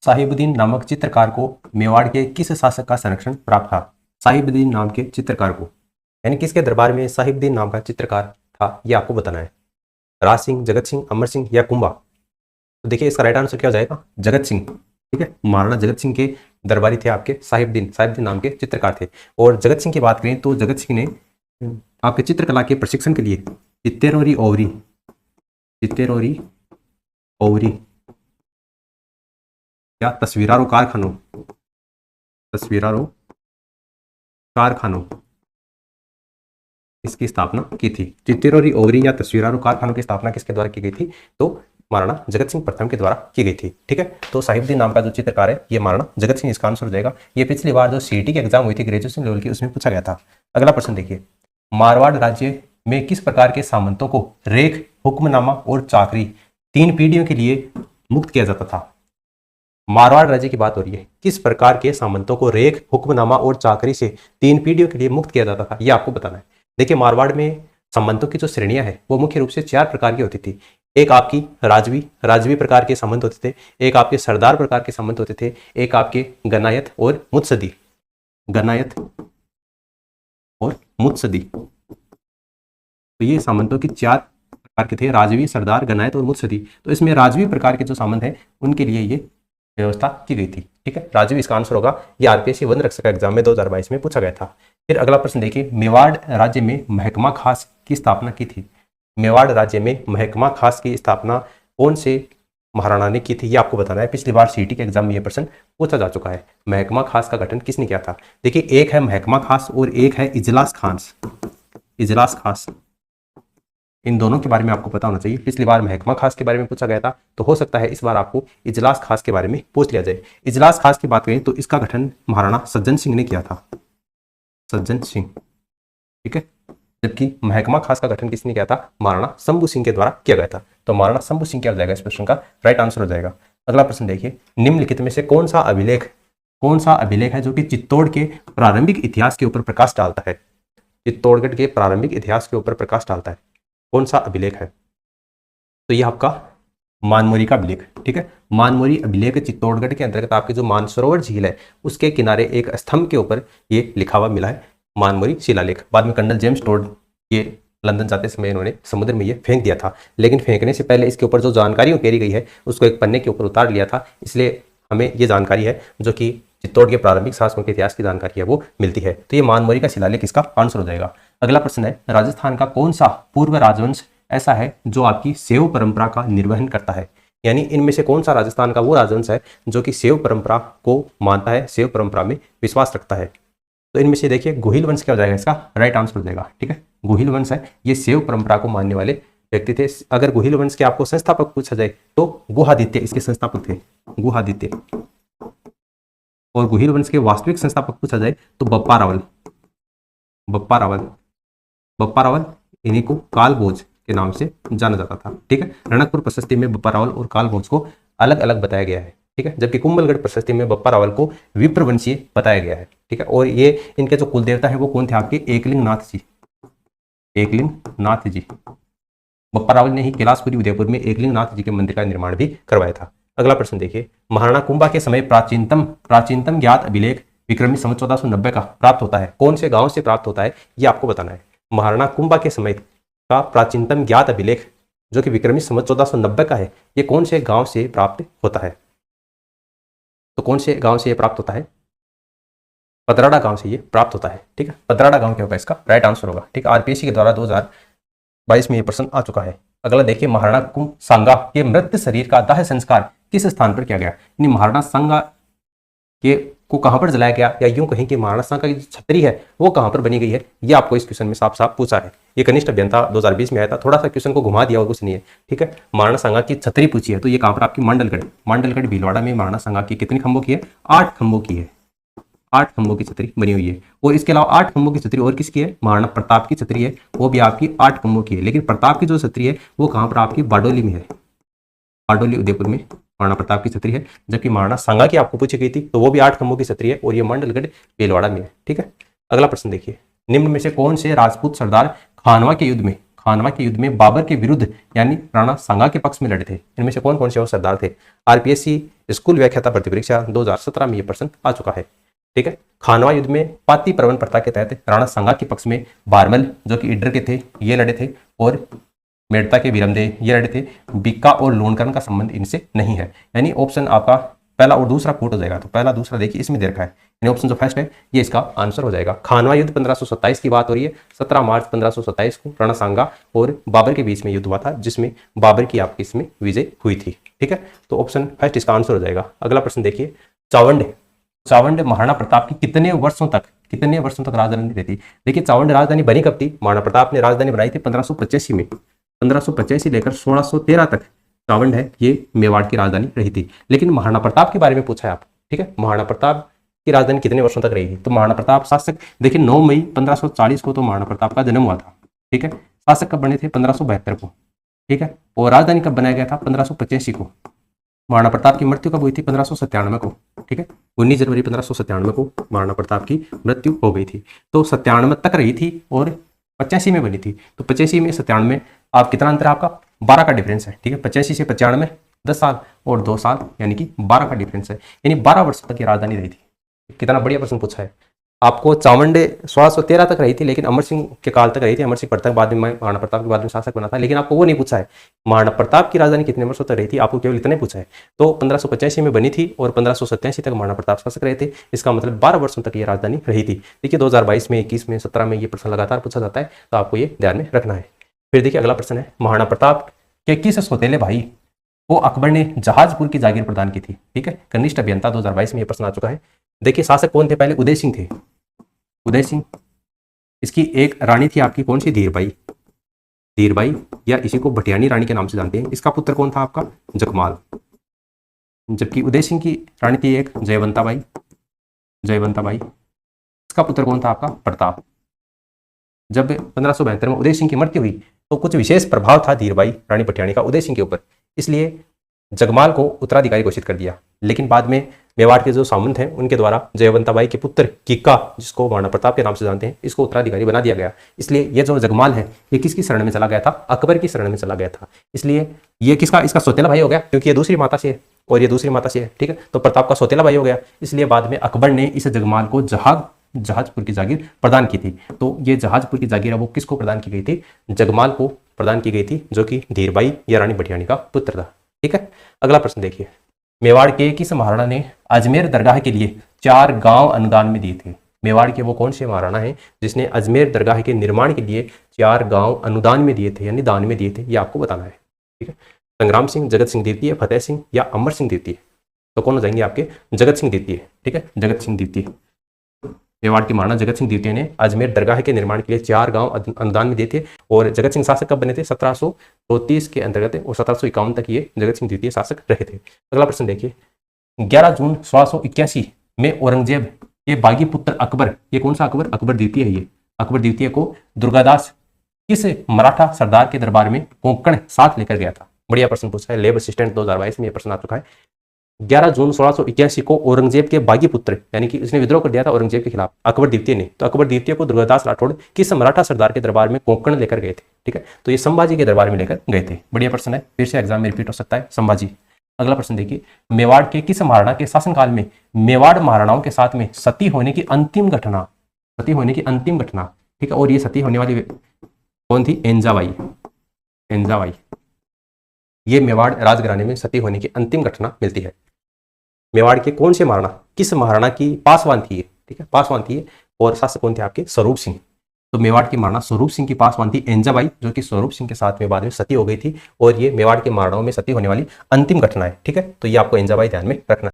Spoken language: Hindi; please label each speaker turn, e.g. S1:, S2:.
S1: साहिबुद्दीन नामक चित्रकार को मेवाड़ के किस शासक का संरक्षण प्राप्त था? साहिबुद्दीन नाम के चित्रकार को, यानी किसके दरबार में साहिबुद्दीन नाम का चित्रकार था, ये आपको बताना है। राज सिंह, जगत सिंह, अमर सिंह या कुंभा? तो देखिए इसका राइट आंसर क्या हो जाएगा, जगत सिंह। ठीक है, महाराणा जगत सिंह के दरबारी थे आपके साहिबुद्दीन नाम के चित्रकार थे। और जगत सिंह की बात करें तो जगत सिंह ने आपके चित्रकला के प्रशिक्षण के लिए चित्तेरोरी ओवरी या तस्वीरारो कारखानों इसकी स्थापना की थी। चित्तेरोरी ओवरी या तस्वीरारो कारखानों की स्थापना किसके द्वारा की गई थी? तो महाराणा जगत सिंह प्रथम के द्वारा की गई थी। ठीक है, तो साहिबुद्दीन नाम का जो चित्रकार है ये महाराणा जगत सिंह, इसका आंसर हो जाएगा। ये पिछली बार जो सीईटी की एग्जाम हुई थी ग्रेजुएशन लेवल की, उसमें पूछा गया था। अगला प्रश्न देखिए, मारवाड़ राज्य में किस प्रकार के सामंतों को रेख, हुक्मनामा और चाकरी 3 पीढ़ियों के लिए मुक्त किया जाता था? मारवाड़ राज्य की बात हो रही है, किस प्रकार के सामंतों को रेख, हुक्मनामा और चाकरी से 3 पीढ़ियों के लिए मुक्त किया जाता था, ये आपको बताना है। देखिए मारवाड़ में सामंतों की जो श्रेणियां है वो मुख्य रूप से 4 प्रकार की होती थी। एक आपकी राजवी प्रकार के सामंत होते थे, एक आपके सरदार प्रकार के सामंत होते थे, एक आपके गनायत और मुत्सदी। तो ये सामंतों की 4 प्रकार के थे, राजवी, सरदार, गनायत और मुत्सदी। तो इसमें राजवी प्रकार के जो सामंत हैं उनके लिए ये व्यवस्था की गई थी। ठीक है, राजवी इसका आंसर होगा। ये आरपीएससी वन रक्षक एग्जाम में 2022 में पूछा गया था। फिर अगला प्रश्न देखिए, मेवाड़ राज्य में महकमा खास की स्थापना की थी? मेवाड़ राज्य में महकमा खास की स्थापना कौन से महाराणा ने की थी, ये आपको बताना है। पिछली बार सीईटी के एग्जाम में ये प्रश्न पूछा जा चुका है। महकमा खास का गठन किसने किया था? देखिए एक है महकमा खास और एक है इजलास खास। इन दोनों के बारे में आपको पता होना चाहिए। पिछली बार महकमा खास के बारे में पूछा गया था, तो हो सकता है इस बार आपको इजलास खास के बारे में पूछ लिया जाए। इजलास खास की बात करें तो इसका गठन महाराणा सज्जन सिंह ने किया था, सज्जन सिंह। ठीक है, जबकि महकमा खास का गठन किसने किया था? महाराणा शंभू सिंह के द्वारा किया गया था। तो महाराणा शंभू सिंह क्या हो जाएगा, इस प्रश्न का राइट आंसर हो जाएगा। अगला प्रश्न देखिए, निम्नलिखित में से कौन सा अभिलेख है जो कि चित्तौड़ के प्रारंभिक इतिहास के ऊपर प्रकाश डालता है? चित्तौड़गढ़ के प्रारंभिक इतिहास के ऊपर प्रकाश डालता है, कौन सा अभिलेख है? तो यह आपका मानमोरी का अभिलेख। ठीक है, मानमोरी अभिलेख चित्तौड़गढ़ के अंतर्गत आपकी जो मानसरोवर झील है उसके किनारे एक स्तंभ के ऊपर ये लिखा हुआ मिला है, मानमोरी शिलालेख। बाद में कर्नल जेम्स टोड ये लंदन जाते समय इन्होंने समुद्र में ये फेंक दिया था, लेकिन फेंकने से पहले इसके ऊपर जो जानकारी उकेरी गई है उसको एक पन्ने के ऊपर उतार लिया था, इसलिए हमें ये जानकारी है जो कि चित्तौड़ के प्रारंभिक शासकों के इतिहास की जानकारी है वो मिलती है। तो ये मानमोरी का शिलालेख इसका आंसर हो जाएगा। अगला प्रश्न है, राजस्थान का कौन सा पूर्व राजवंश ऐसा है जो आपकी शैव परंपरा का निर्वहन करता है? यानी इनमें से कौन सा राजस्थान का वो राजवंश है जो कि शैव परंपरा को मानता है, शैव परंपरा में विश्वास रखता है? तो इनमें से देखिए गुहिल वंश क्या हो जाएगा, इसका राइट आंसर हो जाएगा। ठीक है, गुहिल वंश है, ये शैव परंपरा को मानने वाले व्यक्ति थे। अगर गुहिल वंश के आपको संस्थापक पूछा जाए तो गुहादित्य इसके संस्थापक थे, गुहादित्य। और गुहिल वंश के वास्तविक संस्थापक पूछा जाए तो बप्पा रावल, इन्हीं को कालभोज के नाम से जाना जाता था। ठीक है, रणकपुर प्रशस्ति में बप्पा रावल और कालभोज को अलग अलग बताया गया है। ठीक है, जबकि कुंभलगढ़ प्रशस्ति में बप्पा रावल को विप्रवंशीय बताया गया है। ठीक है, और ये इनके जो कुल देवता है वो कौन थे आपके? एकलिंग नाथ जी। बप्पा रावल ने ही कैलाशपुरी उदयपुर में एकलिंग नाथ जी के मंदिर का निर्माण भी करवाया था। अगला प्रश्न देखिए, महाराणा कुंभा के समय प्राचीनतम ज्ञात अभिलेख विक्रमी संवत 1490 का प्राप्त होता है, कौन से गांव से प्राप्त होता है, ये आपको बताना है। महाराणा कुंभा के समय का प्राचीनतम ज्ञात अभिलेख जो कि विक्रमी संवत 1490 का है, ये कौन से गांव से प्राप्त होता है? तो कौन से गांव से ये प्राप्त होता है? पदराड़ा गांव से ये प्राप्त होता है। ठीक है, पदराड़ा गांव क्या होगा, इसका राइट आंसर होगा। ठीक है, आरपीएससी के द्वारा 2022 में ये प्रश्न आ चुका है। अगला देखिए, महाराणा कुंभ सांगा के मृत शरीर का दाह संस्कार किस स्थान पर किया गया? यानी महाराणा सांगा के को कहां पर जलाया गया, या यूं कहें कि महाराणा सांगा की जो छतरी है वो कहां पर बनी गई है, ये आपको इस क्वेश्चन में साफ साफ पूछा है। ये कनिष्ठ अभियंता 2020 में आया था, थोड़ा सा क्वेश्चन को घुमा दिया और कुछ नहीं है। ठीक है, महाराणा सांगा की छतरी पूछी है, तो ये कहां पर आपकी मांडलगढ़ भीलवाड़ा में महाराणा सांगा की कितनी खंभों की है? 8 खंभों की है। 8 खंभों की छतरी बनी हुई है। और इसके अलावा 8 खंभों की छतरी और किसकी है? महाराणा प्रताप की छतरी है, वो भी आपकी 8 खंभों की है। लेकिन प्रताप की जो छतरी है वो कहां पर आपकी? बारडोली में है, बारडोली उदयपुर में महाराणा प्रताप की छतरी है। जबकि महाराणा सांगा की आपको पूछी गई थी तो वो भी 8 खंभों की छतरी है और ये मंडलगढ़ भीलवाड़ा में है। ठीक है, अगला प्रश्न देखिए, निम्न में से कौन से राजपूत सरदार खानवा के युद्ध में खानवा के युद्ध में बाबर के विरुद्ध यानी राणा सांगा के पक्ष में लड़े थे। इनमें से कौन कौन से वो सरदार थे? आरपीएससी स्कूल व्याख्याता भर्ती परीक्षा 2017 में ये प्रश्न आ चुका है। ठीक है, खानवा युद्ध में पाती प्रवन प्रथा के तहत राणा सांगा के पक्ष में बारमल जो कि इडर के थे ये लड़े थे, और मेड़ता के वीरमदेव ये लड़े थे। बिक्का और लोणकरण का संबंध इनसे नहीं है, यानी ऑप्शन आपका पहला और दूसरा कोट हो जाएगा। तो पहला दूसरा देखिए इसमें दे रखा है, यानी ऑप्शन जो फर्स्ट है ये इसका आंसर हो जाएगा। खानवा युद्ध 1527 की बात हो रही है। 17 मार्च 1527 को राणा सांगा और बाबर के बीच में युद्ध हुआ था, जिसमें बाबर की आपकी इसमें विजय हुई थी। ठीक है, तो ऑप्शन फर्स्ट इसका आंसर हो जाएगा। अगला प्रश्न देखिए, चावंड महाराणा प्रताप की कितने वर्षों तक राजधानी रही थी? देखिए चावंड राजधानी बनी कब थी? महाराणा प्रताप ने राजधानी बनाई थी 1585 में। 1585 लेकर 1613 तक चावंड है ये मेवाड़ की राजधानी रही थी। लेकिन महाराणा प्रताप के बारे में पूछा है आप। ठीक है, महाराणा प्रताप की राजधानी कितने वर्षों तक रही थी? तो महाराणा प्रताप शासक देखिए 9 मई 1540 को तो महाराणा प्रताप का जन्म हुआ था। ठीक है, शासक कब बने थे? 1572 को। ठीक है, और राजधानी कब बनाया गया था? 1585 को। महाराणा प्रताप की मृत्यु कब हुई थी? 1597 को। ठीक है, 19 जनवरी 1597 को महाराणा प्रताप की मृत्यु हो गई थी। तो 97 तक रही थी और 85 में बनी थी। तो 85 में 97 में आप कितना अंतर है आपका? 12 का डिफरेंस है। ठीक है, 85 से 95 10 साल और 2 साल यानी कि 12 का डिफरेंस है, यानी 12 वर्ष तक ये राजधानी रही थी। कितना बढ़िया प्रश्न पूछा है आपको। चावंडे 1613 तक रही थी, लेकिन अमर सिंह के काल तक रही थी। अमर सिंह प्रताप बाद में महाराणा प्रताप के बाद में शासक बना था, लेकिन आपको वो नहीं पूछा है महाराणा प्रताप की राजधानी कितने वर्षों तक रही थी, आपको केवल इतना ही पूछा है। तो 1585 में बनी थी और 1587 तक महाराणा प्रताप शासक रहे थे। इसका मतलब 12 वर्षों तक ये राजधानी रही थी। देखिए 2022 में, 21 में, 17 में ये प्रश्न लगातार पूछा जाता है, तो आपको ये ध्यान में रखना है। फिर देखिए अगला प्रश्न है, महाराणा प्रताप के किस सौतेले भाई को अकबर ने जहाजपुर की जागीर प्रदान की थी? ठीक है, कनिष्ठ अभियंता 2022 में ये प्रश्न आ चुका है। देखिए शासक कौन थे? पहले उदय सिंह थे। उदय सिंह, इसकी एक रानी थी आपकी कौन सी? धीरबाई या इसी को भटियानी रानी के नाम से जानते हैं। इसका पुत्र कौन था आपका? जगमाल। जबकि उदय सिंह की रानी थी एक जयवंताबाई। इसका पुत्र कौन था आपका? प्रताप। जब 1572 में उदय सिंह की मृत्यु हुई तो कुछ विशेष प्रभाव था धीरबाई रानी भटियानी का उदय सिंह के ऊपर, इसलिए जगमाल को उत्तराधिकारी घोषित कर दिया। लेकिन बाद में मेवाड़ के जो सामंत हैं उनके द्वारा जयवंताबाई के पुत्र किक्का, जिसको महाराणा प्रताप के नाम से जानते हैं, इसको उत्तराधिकारी बना दिया गया। इसलिए ये जो जगमाल है ये किसकी शरण में चला गया था? अकबर की शरण में चला गया था। इसलिए ये किसका? इसका सौतेला भाई हो गया, क्योंकि ये दूसरी माता से है और ये दूसरी माता से है। ठीक है, तो प्रताप का सौतेला भाई हो गया। इसलिए बाद में अकबर ने इस जगमाल को जहाजपुर की जागीर प्रदान की थी। तो ये जहाजपुर की जागीर वो किसको प्रदान की गई थी? जगमाल को प्रदान की गई थी, जो कि धीरबाई या रानी भटियानी का पुत्र था। ठीक है, अगला प्रश्न देखिए, मेवाड़ के किस महाराणा ने अजमेर दरगाह के लिए 4 गांव अनुदान में दिए थे? मेवाड़ के वो कौन से महाराणा हैं जिसने अजमेर दरगाह के निर्माण के लिए 4 गांव अनुदान में दिए थे, यानी दान में दिए थे? ये आपको बताना है। ठीक है, संग्राम सिंह, जगत सिंह द्वितीय, फतेह सिंह या अमर सिंह द्वितीय? तो कौन हो जाएंगे आपके? जगत सिंह द्वितीय। ठीक है, जगत सिंह द्वितीय। मेवाड़ के महाराणा जगत सिंह द्वितीय ने अजमेर दरगाह के निर्माण के लिए 4 गांव अनुदान में दिए थे। और जगत सिंह शासक कब बने थे? 1734 के अंतर्गत, और 1751 तक ये जगत सिंह द्वितीय शासक रहे थे। अगला प्रश्न देखिए, 11 जून 1681 में औरंगजेब के बागी पुत्र अकबर, ये कौन सा अकबर? अकबर द्वितीय है। ये अकबर द्वितीय को दुर्गादास किस मराठा सरदार के दरबार में कोंकण साथ लेकर गया था? बढ़िया प्रश्न पूछा है, लेब असिस्टेंट 2022 में ये प्रश्न आ चुका है। 11 जून 1681 को औरंगजेब के बागी पुत्र, यानी कि उसने विद्रोह कर दिया था औरंगजेब के खिलाफ, अकबर द्वितीय ने, तो अकबर द्वितीय को दुर्गादास राठौड़ किस मराठा सरदार के दरबार में कोंकण लेकर गए थे? ठीक है, तो ये संभाजी के दरबार में लेकर गए थे। बढ़िया प्रश्न है, फिर से एग्जाम में रिपीट हो सकता है, संभाजी। अगला प्रश्न देखिए, मेवाड़ के किस महाराणा के शासनकाल में मेवाड़ महाराणाओं के साथ में सती होने की अंतिम घटना? ठीक है, और ये सती होने वाली कौन थी? एंजाबाई। ये मेवाड़ राजघराने में सती होने की अंतिम घटना मिलती है। मेवाड़ के कौन से महाराणा, किस महाराणा की पासवान थी ये? ठीक है, पासवान थी, और शासक कौन थे आपके? स्वरूप सिंह। तो मेवाड़ के महाराणा स्वरूप सिंह की पासवान थी एंजाबाई, जो कि स्वरूप सिंह के साथ में बाद में सती हो गई थी, और ये मेवाड़ के महाराणाओं में सती होने वाली अंतिम घटना है। ठीक है, तो ये आपको एंजाबाई ध्यान में रखना है।